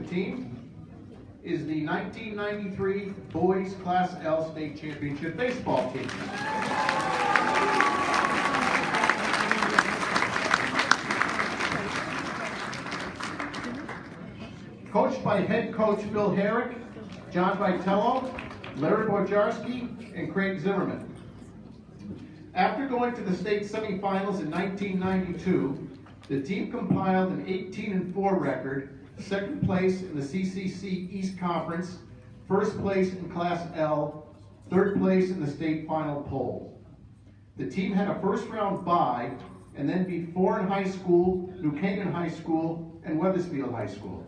team is the 1993 Boys Class L State Championship baseball team. Coached by head coach Phil Harak, John Vitello, Larry Bojarski, and Craig Zimmerman. After going to the state semifinals in 1992, the team compiled an 18-4 record, second place in the CCC East Conference, first place in Class L, third place in the state final poll. The team had a first-round bye and then beat Foreign High School, New Canaan High School, and Weathersfield High School.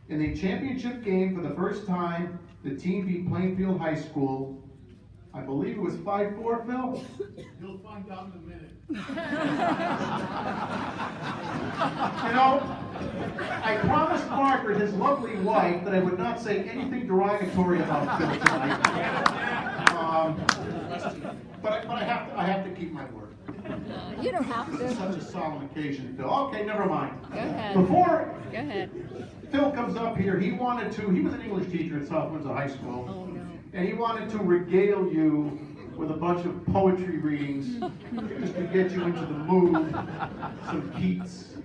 In the championship game, for the first time, the team beat Plainfield High School. I believe it was 5-4, Phil? You'll find out in a minute. You know, I promised Margaret, his lovely wife, that I would not say anything derogatory about Phil tonight. But I have to keep my word. You don't have This is to. such a solemn occasion, Phil. Okay, never mind. Go ahead. Before Go ahead. Phil comes up here, he was an English teacher at South Windsor High School. Oh, no. And he wanted to regale you with a bunch of poetry readings just to get you into the mood. Some Keats,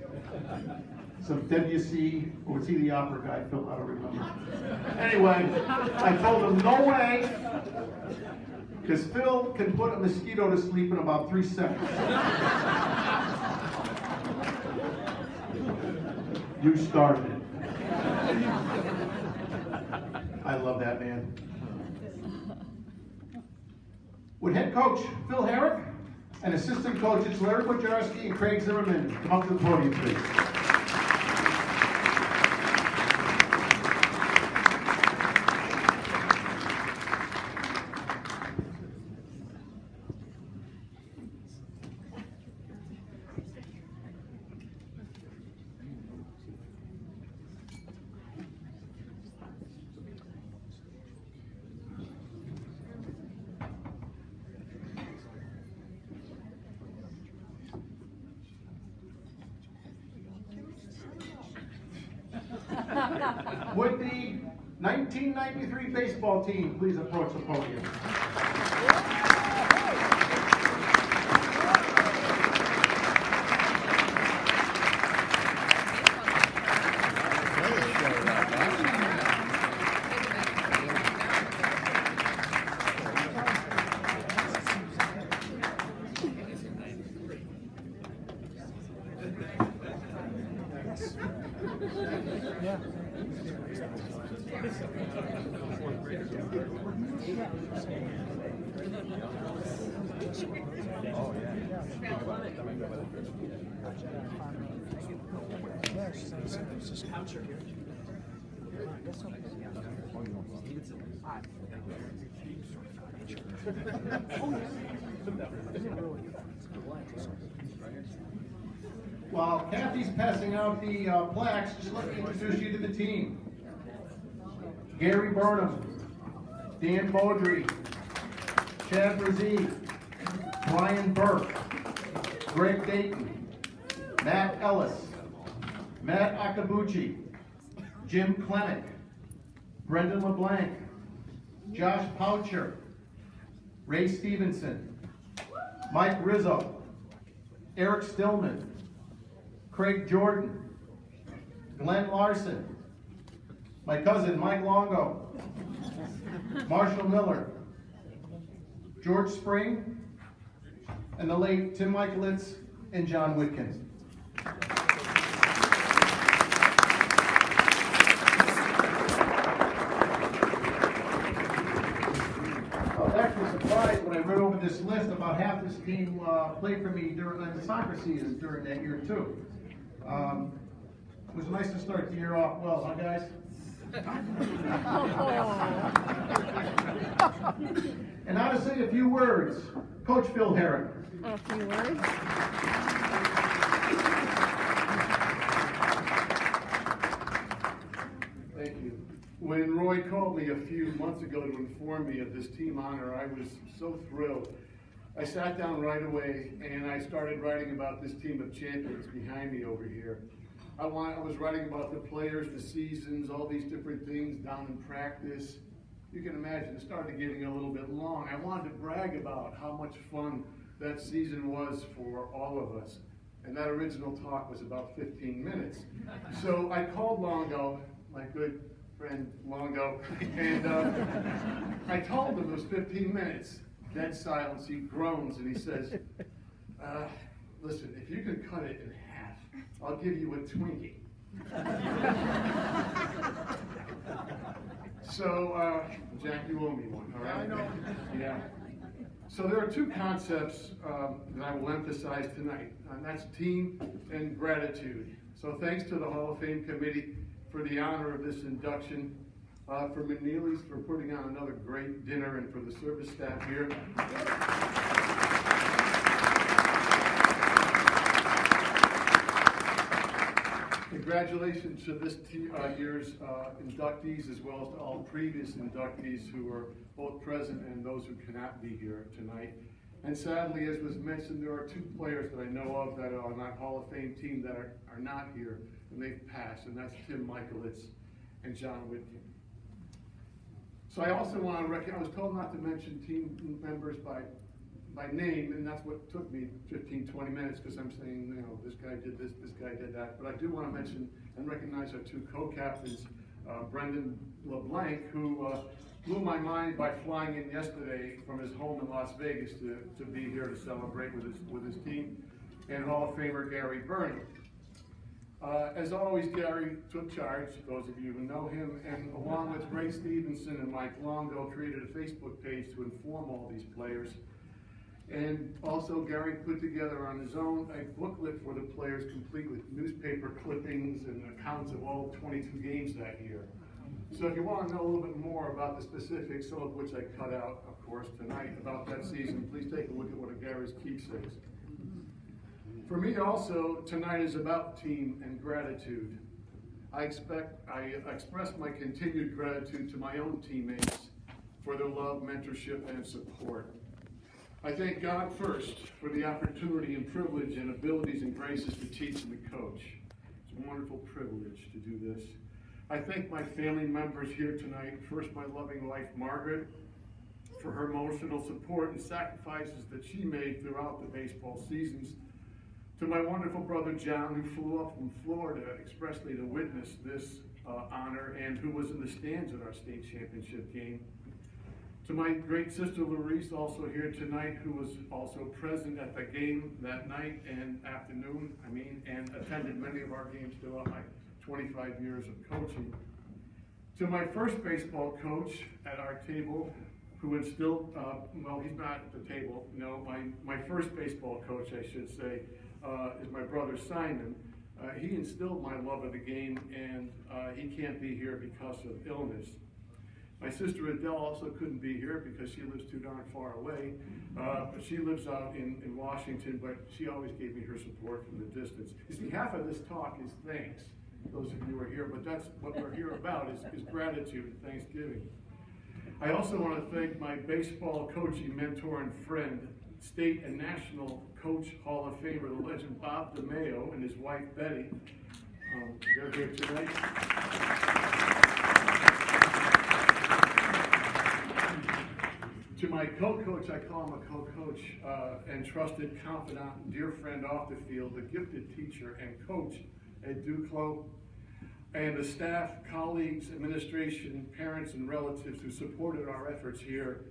some Debussy, or was he the opera guy? Phil, I don't remember. Anyway, I told him no way, because Phil can put a mosquito to sleep in about 3 seconds. You started it. I love that man. Would head coach Phil Harak and assistant coaches Larry Bojarski and Craig Zimmerman come up to the podium, please? Would the 1993 baseball team please approach the podium? While Kathy's passing out the plaques, just let me introduce you to the team. Gary Burnham, Dan Beaudry, Chad Brzee, Brian Burke, Greg Dayton, Matt Ellis, Matt Akabuchi, Jim Klenick, Brendan LeBlanc, Josh Poucher, Ray Stevenson, Mike Rizzo, Eric Stillman, Craig Jordan, Glenn Larson, my cousin Mike Longo, Marshall Miller, George Spring, and the late Tim Michaelitz and John Whitkin. I was actually surprised when I read over this list. About half this team played for me during the soccer season during that year too. It was nice to start the year off well, huh guys? And now to say a few words, Coach Phil Harak. A few words. Thank you. When Roy called me a few months ago to inform me of this team honor, I was so thrilled. I sat down right away and I started writing about this team of champions behind me over here. I was writing about the players, the seasons, all these different things down in practice. You can imagine it started getting a little bit long. I wanted to brag about how much fun that season was for all of us. And that original talk was about 15 minutes. So I called Longo, my good friend Longo, and I told him it was 15 minutes. Dead silence, he groans and he says, listen, if you can cut it in half, I'll give you a Twinkie. So, Jack, you owe me one, all right? I know. Yeah. So there are two concepts that I will emphasize tonight, and that's team and gratitude. So thanks to the Hall of Fame Committee for the honor of this induction, for McNeely's for putting on another great dinner, and for the service staff here. Congratulations to this year's inductees, as well as to all previous inductees who are both present and those who cannot be here tonight. And sadly, as was mentioned, there are two players that I know of that are on that Hall of Fame team that are not here, and they've passed, and that's Tim Michaelitz and John Whitkin. So I also want to recognize, I was told not to mention team members by name, and that's what took me 15, 20 minutes, because I'm saying, you know, this guy did this guy did that. But I do want to mention and recognize our two co-captains, Brendan LeBlanc, who blew my mind by flying in yesterday from his home in Las Vegas to be here to celebrate with his team, and Hall of Famer Gary Burnham. As always, Gary took charge, those of you who know him, and along with Ray Stevenson and Mike Longo, created a Facebook page to inform all these players. And also, Gary put together on his own a booklet for the players, complete with newspaper clippings and accounts of all 22 games that year. So if you want to know a little bit more about the specifics, some of which I cut out, of course, tonight, about that season, please take a look at what Gary's keepsakes. For me also, tonight is about team and gratitude. I express my continued gratitude to my own teammates for their love, mentorship, and support. I thank God first for the opportunity and privilege and abilities and graces to teach and to coach. It's a wonderful privilege to do this. I thank my family members here tonight. First, my loving wife, Margaret, for her emotional support and sacrifices that she made throughout the baseball seasons. To my wonderful brother, John, who flew up from Florida expressly to witness this honor and who was in the stands at our state championship game. To my great sister, Larice, also here tonight, who was also present at the game that night and afternoon, and attended many of our games throughout my 25 years of coaching. To my first baseball coach at our table, who instilled, well, he's not at the table, no, my first baseball coach, I should say, is my brother Simon. He instilled my love of the game, and he can't be here because of illness. My sister Adele also couldn't be here because she lives too darn far away. But she lives out in Washington, but she always gave me her support from the distance. You see, half of this talk is thanks, those of you who are here, but that's what we're here about, is gratitude and thanksgiving. I also want to thank my baseball coaching mentor and friend, State and National Coach Hall of Famer, the legend Bob DeMeo, and his wife Betty. They're here tonight. To my co-coach, I call him a co-coach, and trusted confidant and dear friend off the field, the gifted teacher and coach at Duclos, and the staff, colleagues, administration, parents, and relatives who supported our efforts here,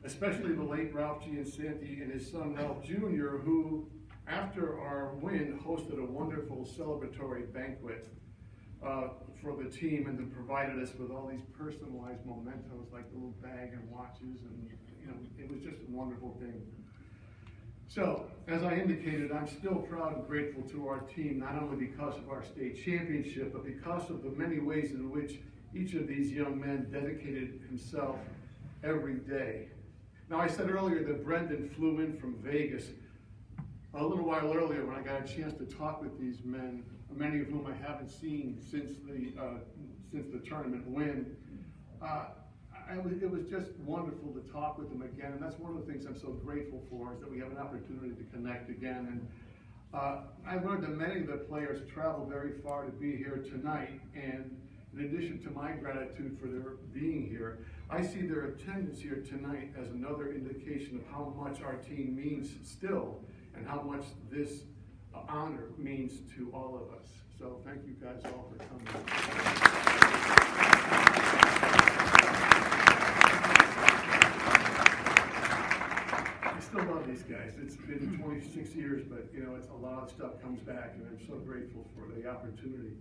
especially the late Ralph Giansanti and his son Ralph Jr., who, after our win, hosted a wonderful celebratory banquet for the team, and then provided us with all these personalized mementos like the little bag and watches, and it was just a wonderful thing. So, as I indicated, I'm still proud and grateful to our team, not only because of our state championship, but because of the many ways in which each of these young men dedicated himself every day. Now, I said earlier that Brendan flew in from Vegas a little while earlier when I got a chance to talk with these men, many of whom I haven't seen since the tournament win. It was just wonderful to talk with them again, and that's one of the things I'm so grateful for, is that we have an opportunity to connect again. I learned that many of the players traveled very far to be here tonight, and in addition to my gratitude for their being here, I see their attendance here tonight as another indication of how much our team means still, and how much this honor means to all of us. So thank you guys all for coming. I still love these guys. It's been 26 years, but you know, it's a lot of stuff comes back, and I'm so grateful for the opportunity.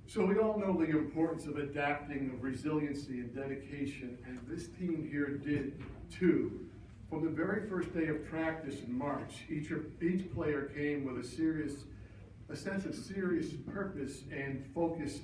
So we all know the importance of adapting, of resiliency and dedication, and this team here did too. From the very first day of practice in March, each player came with a sense of serious purpose and focused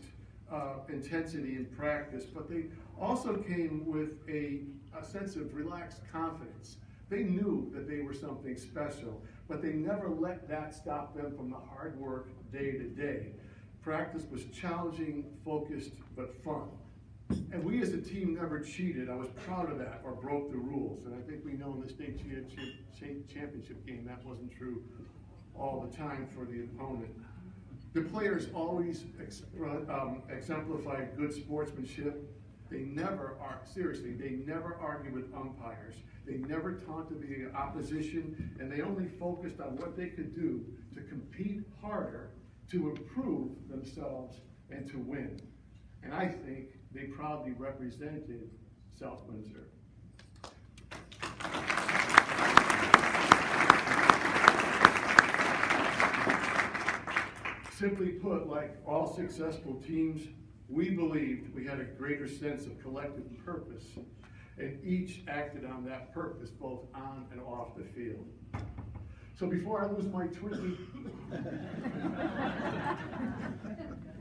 intensity in practice, but they also came with a sense of relaxed confidence. They knew that they were something special, but they never let that stop them from the hard work day to day. Practice was challenging, focused, but fun. And we as a team never cheated. I was proud of that, or broke the rules. And I think we know in the state championship game that wasn't true all the time for the opponent. The players always exemplified good sportsmanship. They never argued with umpires. They never taunted the opposition, and they only focused on what they could do to compete harder, to improve themselves, and to win. And I think they proudly represented South Windsor. Simply put, like all successful teams, we believed we had a greater sense of collective purpose, and each acted on that purpose both on and off the field. So before I lose my Twinkie,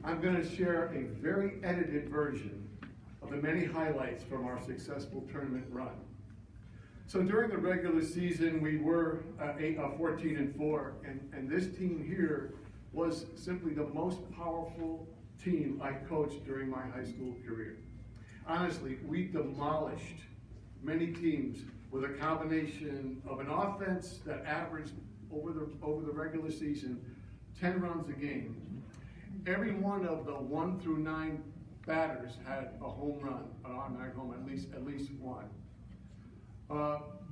I'm going to share a very edited version of the many highlights from our successful tournament run. So during the regular season, we were 14-4, and this team here was simply the most powerful team I coached during my high school career. Honestly, we demolished many teams with a combination of an offense that averaged over the regular season 10 runs a game. Every one of the 1 through 9 batters had a home run, an automatic home, at least one.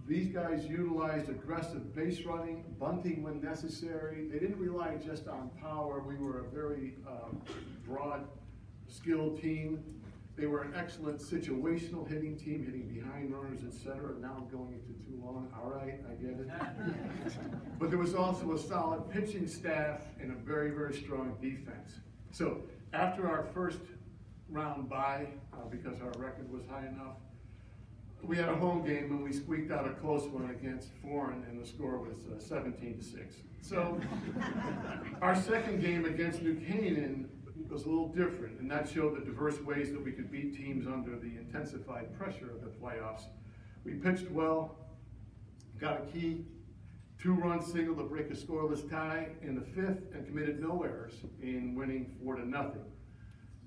These guys utilized aggressive base running, bunting when necessary. They didn't rely just on power. We were a very broad, skilled team. They were an excellent situational hitting team, hitting behind runners, etc. Now I'm going into too long. All right, I get it. But there was also a solid pitching staff and a very, very strong defense. So after our first round bye, because our record was high enough, we had a home game and we squeaked out a close one against Foreign, and the score was 17-6. So our second game against New Canaan was a little different, and that showed the diverse ways that we could beat teams under the intensified pressure of the playoffs. We pitched well, got a key 2-run single to break a scoreless tie in the 5th, and committed no errors in winning 4-0.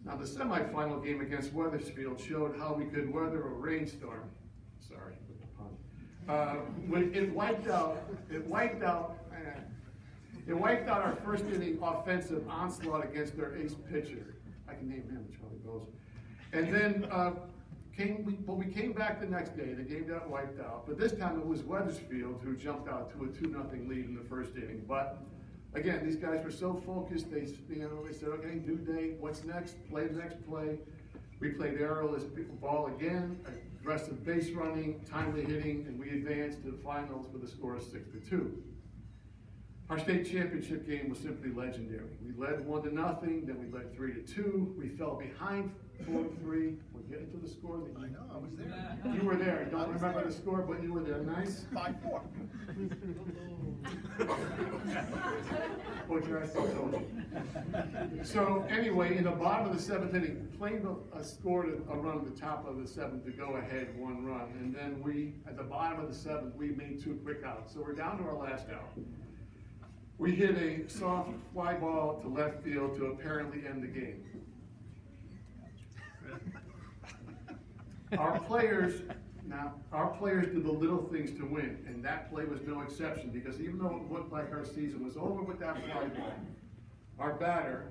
Now the semifinal game against Wethersfield showed how we could weather a rainstorm. Sorry for the pun. When it wiped out our first inning offensive onslaught against their ace pitcher. I can name him, Charlie Bowes. And then we came back the next day. The game got wiped out, but this time it was Wethersfield who jumped out to a 2-0 lead in the first inning. But again, these guys were so focused. They said, okay, new day. What's next? Play the next play. We played aerialist ball again, aggressive base running, timely hitting, and we advanced to the finals with a score of 6-2. Our state championship game was simply legendary. We led 1-0, then we led 3-2. We fell behind 4-3. We're getting to the score. I know, I was there. You were there. I don't remember the score, but you were there. Nice. 5-4. What did I told you? So anyway, in the bottom of the 7th inning, Plainville scored a run at the top of the 7th to go ahead 1 run. And then we, at the bottom of the 7th, we made 2 quick outs. So we're down to our last out. We hit a soft fly ball to left field to apparently end the game. Our players Now, our players did the little things to win, and that play was no exception, because even though it looked like our season was over with that fly ball, our batter,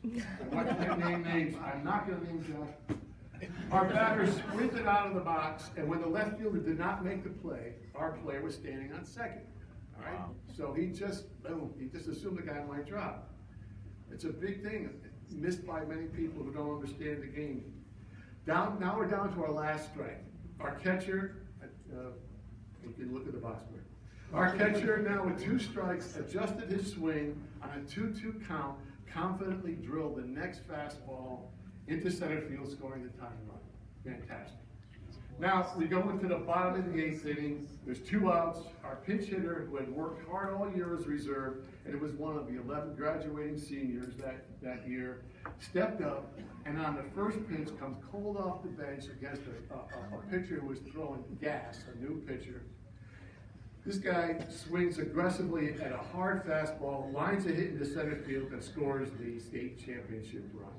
I'm not gonna name names, I'm not gonna name Josh. Our batter sprinted out of the box, and when the left fielder did not make the play, our player was standing on second. All right? So he just assumed the guy might drop. It's a big thing, missed by many people who don't understand the game. Now we're down to our last strike. Our catcher, you can look at the box score. Our catcher now with 2 strikes adjusted his swing on a 2-2 count, confidently drilled the next fastball into center field, scoring the tying run. Fantastic. Now we go into the bottom of the 8th inning. There's 2 outs. Our pinch hitter, who had worked hard all year as reserve, and it was one of the 11 graduating seniors that year, stepped up, and on the first pitch comes cold off the bench against a pitcher who was throwing gas, a new pitcher. This guy swings aggressively at a hard fastball, lines a hit into center field, and scores the state championship run.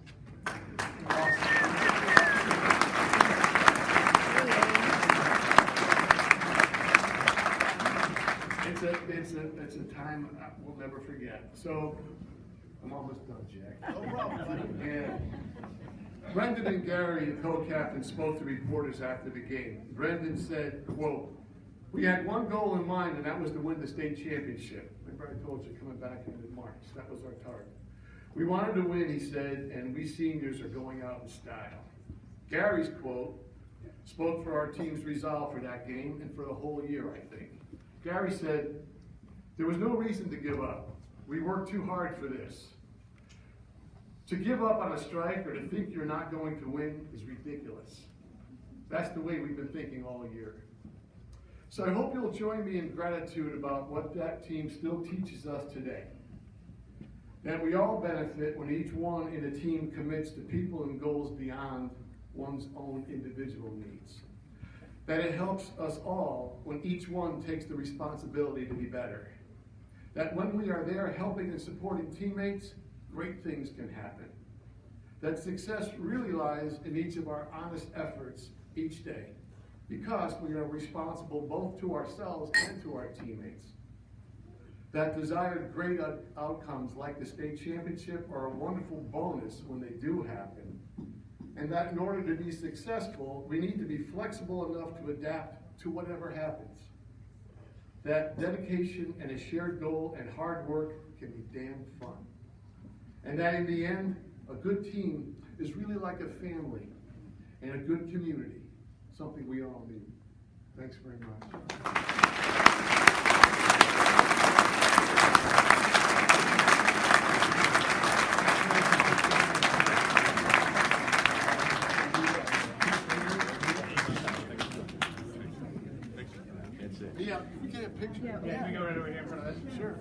It's a time we'll never forget. So, I'm almost done, Jack. No problem, buddy. And Brendan and Gary, the co-captains, spoke to reporters after the game. Brendan said, quote, "We had one goal in mind, and that was to win the state championship." Remember I told you coming back into March, that was our target. "We wanted to win," he said, "and we seniors are going out in style." Gary's quote spoke for our team's resolve for that game and for the whole year, I think. Gary said, "There was no reason to give up. We worked too hard for this. To give up on a strike or to think you're not going to win is ridiculous. That's the way we've been thinking all year." So I hope you'll join me in gratitude about what that team still teaches us today. That we all benefit when each one in a team commits to people and goals beyond one's own individual needs. That it helps us all when each one takes the responsibility to be better. That when we are there helping and supporting teammates, great things can happen. That success really lies in each of our honest efforts each day, because we are responsible both to ourselves and to our teammates. That desired great outcomes like the state championship are a wonderful bonus when they do happen. And that in order to be successful, we need to be flexible enough to adapt to whatever happens. That dedication and a shared goal and hard work can be damn fun. And that in the end, a good team is really like a family and a good community, something we all need. Thanks very much. Yeah, we get a picture. Can we go right over here in front of this? Sure.